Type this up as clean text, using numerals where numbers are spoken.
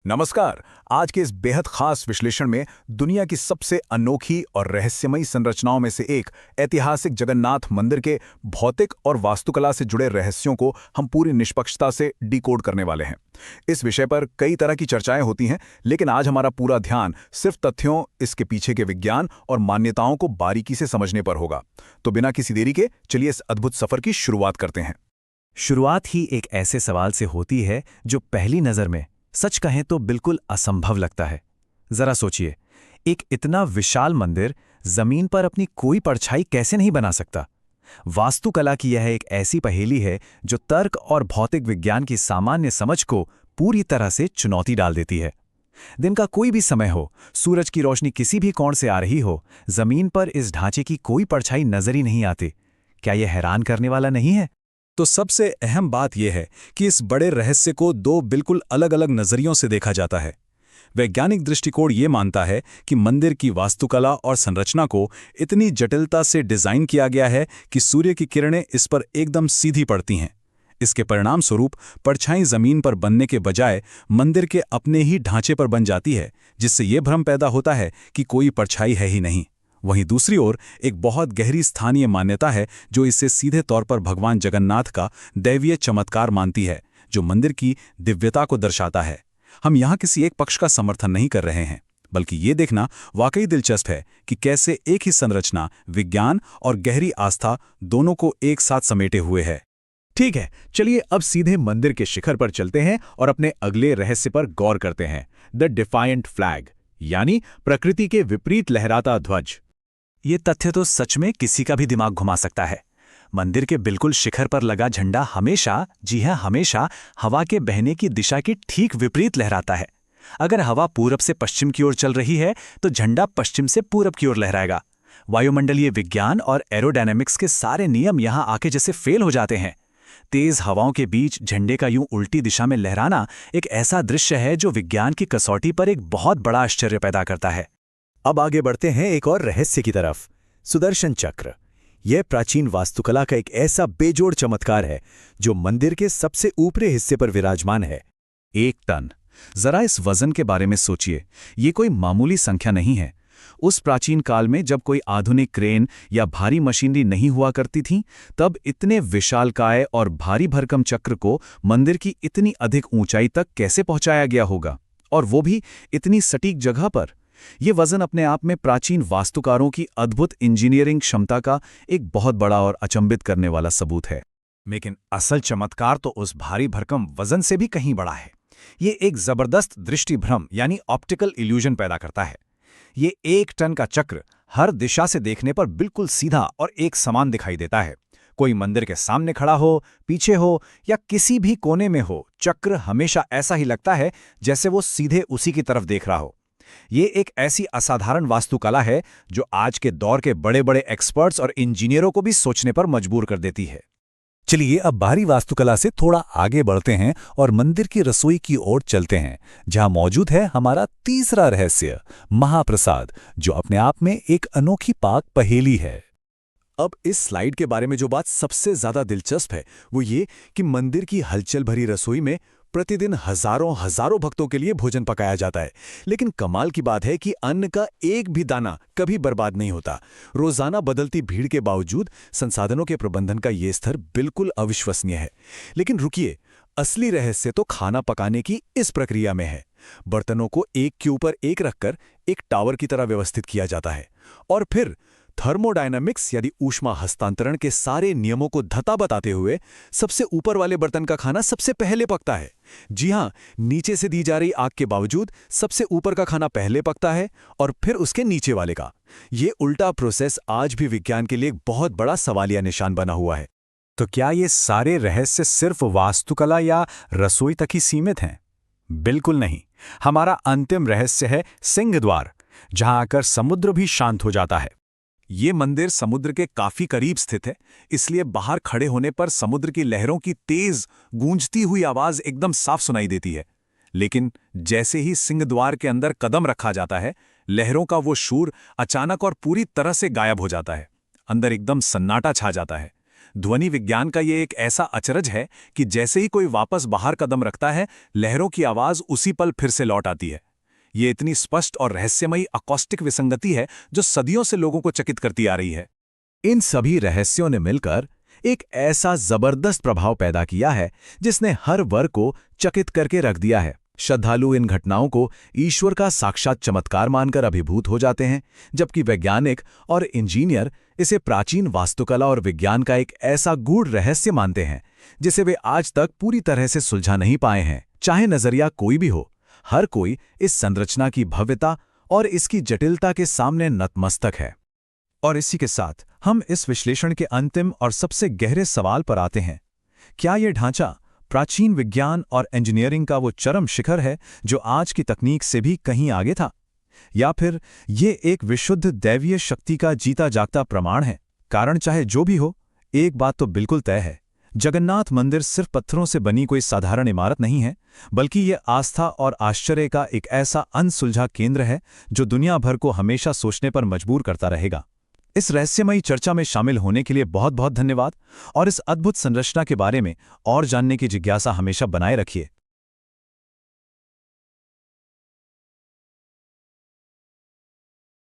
नमस्कार। आज के इस बेहद खास विश्लेषण में दुनिया की सबसे अनोखी और रहस्यमयी संरचनाओं में से एक ऐतिहासिक जगन्नाथ मंदिर के भौतिक और वास्तुकला से जुड़े रहस्यों को हम पूरी निष्पक्षता से डिकोड करने वाले हैं। इस विषय पर कई तरह की चर्चाएं होती हैं, लेकिन आज हमारा पूरा ध्यान सिर्फ तथ्यों, इसके पीछे के विज्ञान और मान्यताओं को बारीकी से समझने पर होगा। तो बिना किसी देरी के चलिए इस अद्भुत सफर की शुरुआत करते हैं। शुरुआत ही एक ऐसे सवाल से होती है जो पहली नज़र में सच कहें तो बिल्कुल असंभव लगता है। जरा सोचिए, एक इतना विशाल मंदिर जमीन पर अपनी कोई परछाई कैसे नहीं बना सकता? वास्तुकला की यह एक ऐसी पहेली है जो तर्क और भौतिक विज्ञान की सामान्य समझ को पूरी तरह से चुनौती डाल देती है। दिन का कोई भी समय हो, सूरज की रोशनी किसी भी कोण से आ रही हो, जमीन पर इस ढांचे की कोई परछाई नजर ही नहीं आती। क्या यह हैरान करने वाला नहीं है? तो सबसे अहम बात यह है कि इस बड़े रहस्य को दो बिल्कुल अलग अलग नजरियों से देखा जाता है। वैज्ञानिक दृष्टिकोण ये मानता है कि मंदिर की वास्तुकला और संरचना को इतनी जटिलता से डिजाइन किया गया है कि सूर्य की किरणें इस पर एकदम सीधी पड़ती हैं। इसके परिणाम स्वरूप परछाई जमीन पर बनने के बजाय मंदिर के अपने ही ढांचे पर बन जाती है, जिससे यह भ्रम पैदा होता है कि कोई परछाई है ही नहीं। वहीं दूसरी ओर एक बहुत गहरी स्थानीय मान्यता है जो इसे सीधे तौर पर भगवान जगन्नाथ का दैवीय चमत्कार मानती है, जो मंदिर की दिव्यता को दर्शाता है। हम यहाँ किसी एक पक्ष का समर्थन नहीं कर रहे हैं, बल्कि ये देखना वाकई दिलचस्प है कि कैसे एक ही संरचना विज्ञान और गहरी आस्था दोनों को एक साथ समेटे हुए है। ठीक है, चलिए अब सीधे मंदिर के शिखर पर चलते हैं और अपने अगले रहस्य पर गौर करते हैं, द डिफायंट फ्लैग, यानी प्रकृति के विपरीत लहराता ध्वज। ये तथ्य तो सच में किसी का भी दिमाग घुमा सकता है। मंदिर के बिल्कुल शिखर पर लगा झंडा हमेशा, जी हां हमेशा, हवा के बहने की दिशा के ठीक विपरीत लहराता है। अगर हवा पूरब से पश्चिम की ओर चल रही है तो झंडा पश्चिम से पूरब की ओर लहराएगा। वायुमंडलीय विज्ञान और एरोडायनेमिक्स के सारे नियम यहां आके जैसे फेल हो जाते हैं। तेज हवाओं के बीच झंडे का यूं उल्टी दिशा में लहराना एक ऐसा दृश्य है जो विज्ञान की कसौटी पर एक बहुत बड़ा आश्चर्य पैदा करता है। अब आगे बढ़ते हैं एक और रहस्य की तरफ, सुदर्शन चक्र। यह प्राचीन वास्तुकला का एक ऐसा बेजोड़ चमत्कार है जो मंदिर के सबसे ऊपरी हिस्से पर विराजमान है। 1 टन। जरा इस वजन के बारे में सोचिए, ये कोई मामूली संख्या नहीं है। उस प्राचीन काल में जब कोई आधुनिक क्रेन या भारी मशीनरी नहीं हुआ करती थी, तब इतने विशालकाय और भारी भरकम चक्र को मंदिर की इतनी अधिक ऊंचाई तक कैसे पहुंचाया गया होगा, और वो भी इतनी सटीक जगह पर। ये वजन अपने आप में प्राचीन वास्तुकारों की अद्भुत इंजीनियरिंग क्षमता का एक बहुत बड़ा और अचंभित करने वाला सबूत है। लेकिन असल चमत्कार तो उस भारी भरकम वजन से भी कहीं बड़ा है। ये एक जबरदस्त दृष्टिभ्रम यानी ऑप्टिकल इल्यूजन पैदा करता है। ये 1 टन का चक्र हर दिशा से देखने पर बिल्कुल सीधा और एक समान दिखाई देता है। कोई मंदिर के सामने खड़ा हो, पीछे हो या किसी भी कोने में हो, चक्र हमेशा ऐसा ही लगता है जैसे वो सीधे उसी की तरफ देख रहा हो। ये एक ऐसी असाधारण वास्तुकला है जो आज के दौर के बड़े बड़े एक्सपर्ट्स और इंजीनियरों को भी सोचने पर मजबूर कर देती है। चलिए अब बाहरी वास्तुकला से थोड़ा आगे बढ़ते हैं और मंदिर की रसोई की ओर चलते हैं, जहां मौजूद है हमारा तीसरा रहस्य, महाप्रसाद, जो अपने आप में एक अनोखी पाक पहेली है। अब इस स्लाइड के बारे में जो बात सबसे ज्यादा दिलचस्प है वो ये कि मंदिर की हलचल भरी रसोई में प्रतिदिन हजारों हजारों भक्तों के लिए भोजन पकाया जाता है। लेकिन कमाल की बात है कि अन्न का एक भी दाना कभी बर्बाद नहीं होता। रोजाना बदलती भीड़ के बावजूद संसाधनों के प्रबंधन का ये स्तर बिल्कुल अविश्वसनीय है। लेकिन रुकिए, असली रहस्य तो खाना पकाने की इस प्रक्रिया में है। बर्तनों को एक के ऊपर एक रखकर एक टावर की तरह व्यवस्थित किया जाता है, और फिर थर्मोडायनामिक्स यानी ऊष्मा हस्तांतरण के सारे नियमों को धता बताते हुए सबसे ऊपर वाले बर्तन का खाना सबसे पहले पकता है। जी हां, नीचे से दी जा रही आग के बावजूद सबसे ऊपर का खाना पहले पकता है और फिर उसके नीचे वाले का। ये उल्टा प्रोसेस आज भी विज्ञान के लिए एक बहुत बड़ा सवालिया निशान बना हुआ है। तो क्या ये सारे रहस्य सिर्फ वास्तुकला या रसोई तक ही सीमित हैं? बिल्कुल नहीं। हमारा अंतिम रहस्य है सिंहद्वार, जहां आकर समुद्र भी शांत हो जाता है। ये मंदिर समुद्र के काफी करीब स्थित है, इसलिए बाहर खड़े होने पर समुद्र की लहरों की तेज गूंजती हुई आवाज एकदम साफ सुनाई देती है। लेकिन जैसे ही सिंहद्वार के अंदर कदम रखा जाता है, लहरों का वो शोर अचानक और पूरी तरह से गायब हो जाता है। अंदर एकदम सन्नाटा छा जाता है। ध्वनि विज्ञान का ये एक ऐसा अचरज है कि जैसे ही कोई वापस बाहर कदम रखता है, लहरों की आवाज उसी पल फिर से लौट आती है। ये इतनी स्पष्ट और रहस्यमयी अकॉस्टिक विसंगति है जो सदियों से लोगों को चकित करती आ रही है। इन सभी रहस्यों ने मिलकर एक ऐसा जबरदस्त प्रभाव पैदा किया है जिसने हर वर्ग को चकित करके रख दिया है। श्रद्धालु इन घटनाओं को ईश्वर का साक्षात चमत्कार मानकर अभिभूत हो जाते हैं, जबकि वैज्ञानिक और इंजीनियर इसे प्राचीन वास्तुकला और विज्ञान का एक ऐसा गूढ़ रहस्य मानते हैं जिसे वे आज तक पूरी तरह से सुलझा नहीं पाए हैं। चाहे नजरिया कोई भी हो, हर कोई इस संरचना की भव्यता और इसकी जटिलता के सामने नतमस्तक है। और इसी के साथ हम इस विश्लेषण के अंतिम और सबसे गहरे सवाल पर आते हैं। क्या ये ढांचा प्राचीन विज्ञान और इंजीनियरिंग का वो चरम शिखर है जो आज की तकनीक से भी कहीं आगे था, या फिर ये एक विशुद्ध दैवीय शक्ति का जीता जागता प्रमाण है? कारण चाहे जो भी हो, एक बात तो बिल्कुल तय है, जगन्नाथ मंदिर सिर्फ पत्थरों से बनी कोई साधारण इमारत नहीं है, बल्कि ये आस्था और आश्चर्य का एक ऐसा अनसुलझा केंद्र है जो दुनिया भर को हमेशा सोचने पर मजबूर करता रहेगा। इस रहस्यमयी चर्चा में शामिल होने के लिए बहुत बहुत धन्यवाद, और इस अद्भुत संरचना के बारे में और जानने की जिज्ञासा हमेशा बनाए रखिए।